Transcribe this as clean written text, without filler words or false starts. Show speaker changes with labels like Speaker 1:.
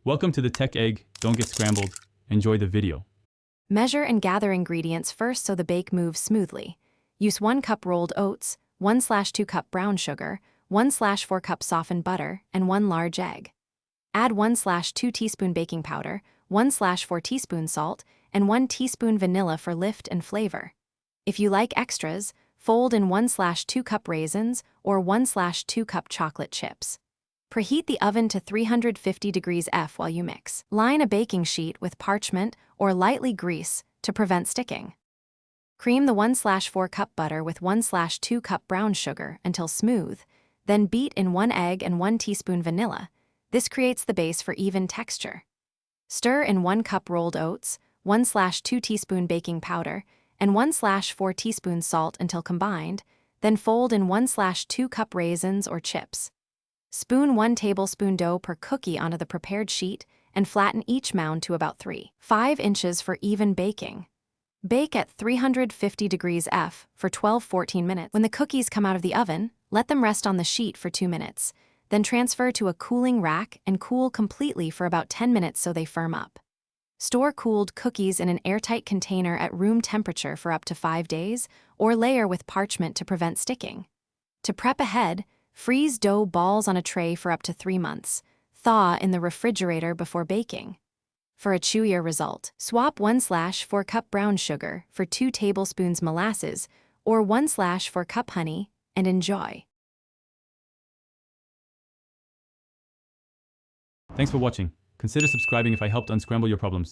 Speaker 1: Welcome to the Tech Egg. Don't get scrambled. Enjoy the video.
Speaker 2: Measure and gather ingredients first so the bake moves smoothly. Use 1 cup rolled oats, 1/2 cup brown sugar, 1/4 cup softened butter, and 1 large egg. Add 1/2 teaspoon baking powder, 1/4 teaspoon salt, and 1 teaspoon vanilla for lift and flavor. If you like extras, fold in 1/2 cup raisins or 1/2 cup chocolate chips. Preheat the oven to 350 degrees F while you mix. Line a baking sheet with parchment or lightly grease to prevent sticking. Cream the 1/4 cup butter with 1/2 cup brown sugar until smooth, then beat in 1 egg and 1 teaspoon vanilla. This creates the base for even texture. Stir in 1 cup rolled oats, 1/2 teaspoon baking powder, and 1/4 teaspoon salt until combined, then fold in 1/2 cup raisins or chips. Spoon 1 tablespoon dough per cookie onto the prepared sheet and flatten each mound to about 3.5 inches for even baking. Bake at 350 degrees F for 12-14 minutes. When the cookies come out of the oven, let them rest on the sheet for 2 minutes, then transfer to a cooling rack and cool completely for about 10 minutes so they firm up. Store cooled cookies in an airtight container at room temperature for up to 5 days, or layer with parchment to prevent sticking. To prep ahead, freeze dough balls on a tray for up to 3 months. Thaw in the refrigerator before baking. For a chewier result, swap 1/4 cup brown sugar for 2 tablespoons molasses or 1/4 cup honey and enjoy.
Speaker 1: Thanks for watching. Consider subscribing if I helped unscramble your problems.